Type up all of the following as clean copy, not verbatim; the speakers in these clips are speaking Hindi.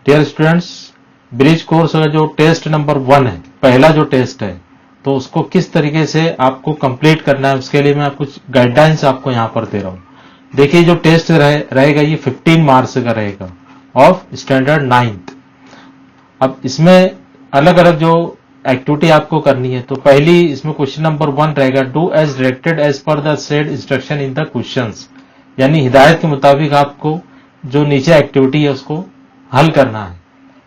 डियर स्टूडेंट्स, ब्रिज कोर्स का जो टेस्ट नंबर 1 है, पहला जो टेस्ट है, तो उसको किस तरीके से आपको कंप्लीट करना है उसके लिए मैं कुछ गाइडलाइंस आपको यहाँ पर दे रहा हूँ। देखिए जो टेस्ट रहेगा ये 15 मार्क्स का रहेगा ऑफ स्टैंडर्ड 9th। अब इसमें अलग अलग जो एक्टिविटी आपको करनी है, तो पहली इसमें क्वेश्चन नंबर 1 रहेगा, do as directed as per the said instruction in the questions, यानी हिदायत के मुताबिक आपको जो नीचे एक्टिविटी है उसको हल करना है।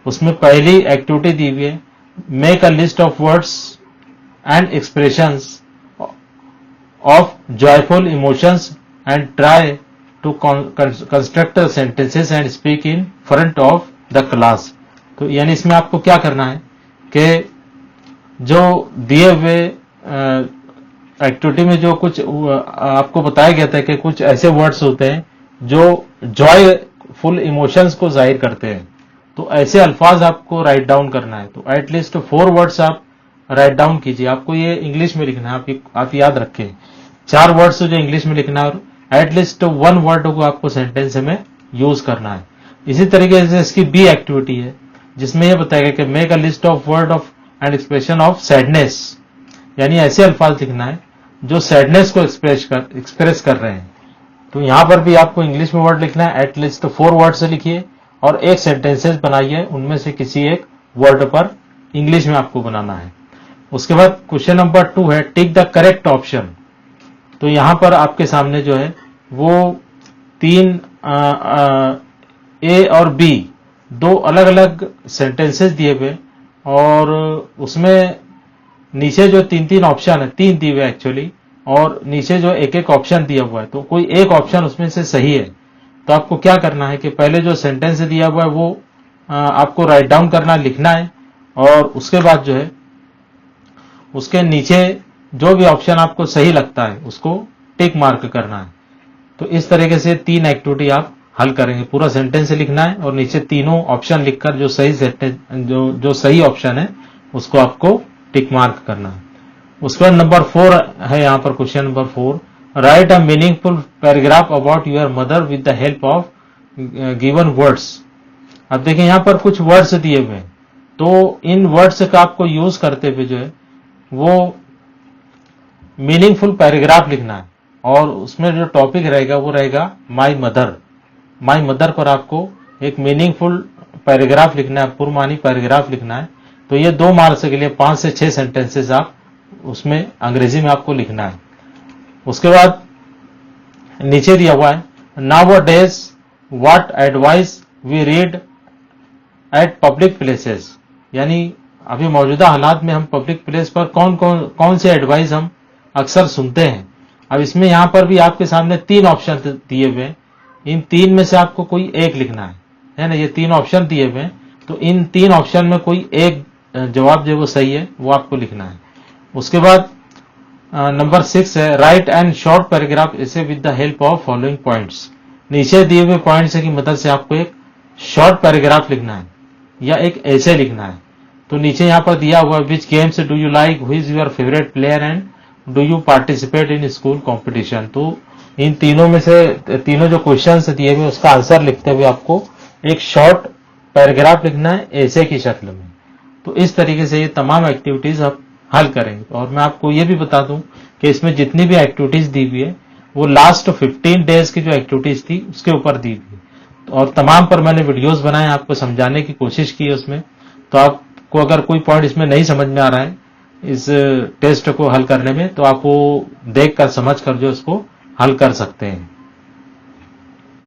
उसमें पहली एक्टिविटी दी हुई है, make a list of words and expressions of joyful emotions and try to construct sentences and speak in front of the class. तो यानी इसमें आपको क्या करना है कि जो दिए हुए एक्टिविटी में जो कुछ आपको बताया गया था कि कुछ ऐसे वर्ड्स होते हैं जो जॉयफुल इमोशंस को जाहिर करते हैं, तो ऐसे अल्फाज आपको राइट डाउन करना है। तो एटलीस्ट 4 वर्ड्स आप राइट डाउन कीजिए। आपको ये इंग्लिश में लिखना है, आप याद रखें 4 वर्ड्स जो इंग्लिश में लिखना है और एटलीस्ट 1 वर्ड को आपको सेंटेंस में यूज करना है। इसी तरीके से इसकी बी एक्टिविटी है जिसमें यह बताएगा कि make a list of word of and expression of sadness, यानी ऐसे अल्फाज लिखना है जो सैडनेस को एक्सप्रेस कर रहे हैं। तो यहां पर भी आपको इंग्लिश में वर्ड लिखना है, एटलीस्ट 4 वर्ड से लिखिए और एक सेंटेंसेस बनाइए, उनमें से किसी एक वर्ड पर इंग्लिश में आपको बनाना है। उसके बाद क्वेश्चन नंबर 2 है, टिक द करेक्ट ऑप्शन। तो यहां पर आपके सामने जो है वो 3 ए और बी 2 अलग अलग सेंटेंसेस दिए हुए और उसमें नीचे जो 3 ऑप्शन है, 3 दिए हुए एक्चुअली, और नीचे जो एक ऑप्शन दिया हुआ है, तो कोई एक ऑप्शन उसमें से सही है। तो आपको क्या करना है कि पहले जो सेंटेंस दिया हुआ है वो आपको राइट डाउन करना, लिखना है, और उसके बाद जो है उसके नीचे जो भी ऑप्शन आपको सही लगता है उसको टिक मार्क करना है। तो इस तरीके से 3 एक्टिविटी आप हल करेंगे। पूरा सेंटेंस लिखना है और नीचे तीनों ऑप्शन लिखकर जो सही सेंटेंस जो सही ऑप्शन है उसको आपको टिक मार्क करना है। उसके बाद नंबर 4 है यहाँ पर question number 4, right a meaningful paragraph about your mother with the help of given words. अब देखिए यहाँ पर कुछ वर्ड्स दिए हुए हैं, तो इन वर्ड्स का आपको यूज करते हुए जो है वो मीनिंगफुल पैराग्राफ लिखना है और उसमें जो टॉपिक रहेगा वो रहेगा माई मदर। माई मदर पर आपको एक मीनिंगफुल पैराग्राफ लिखना है, पूर्वमानी पैराग्राफ लिखना है। तो ये 2 मार्क्स के लिए 5 से 6 सेंटेंसेस आप उसमें अंग्रेजी में आपको लिखना है। उसके बाद नीचे दिया हुआ है, nowadays what advice we read at public places, यानी अभी मौजूदा हालात में हम पब्लिक प्लेस पर कौन से एडवाइस हम अक्सर सुनते हैं। अब इसमें यहां पर भी आपके सामने 3 ऑप्शन दिए हुए हैं, इन 3 में से आपको कोई एक लिखना है ना। ये 3 ऑप्शन दिए हुए हैं, तो इन 3 ऑप्शन में कोई एक जवाब जो वो सही है वो आपको लिखना है। उसके बाद नंबर 6 है, राइट एंड शॉर्ट पैराग्राफ इसे with the help of following points. नीचे दिए हुए पॉइंट्स की मदद से आपको एक शॉर्ट पैराग्राफ लिखना है या एक ऐसे लिखना है। तो नीचे यहाँ पर दिया हुआ, which games do you like, who is your favourite player and do you participate in school competition. तो इन तीनों में से तीनों जो क्वेश्चंस दिए हुए उसका आंसर लिखते हुए आपको एक शॉर्ट पैराग्राफ लिखना है ऐसे की शक्ल में। तो इस तरीके से ये तमाम एक्टिविटीज आप हल करेंगे। और मैं आपको ये भी बता दूं कि इसमें जितनी भी एक्टिविटीज दी हुई है वो लास्ट 15 डेज की जो एक्टिविटीज थी उसके ऊपर दी हुई है, और तमाम पर मैंने वीडियोस बनाए, आपको समझाने की कोशिश की है उसमें। तो आपको अगर कोई पॉइंट इसमें नहीं समझ में आ रहा है इस टेस्ट को हल करने में, तो आप वो देख कर समझ कर जो इसको हल कर सकते हैं।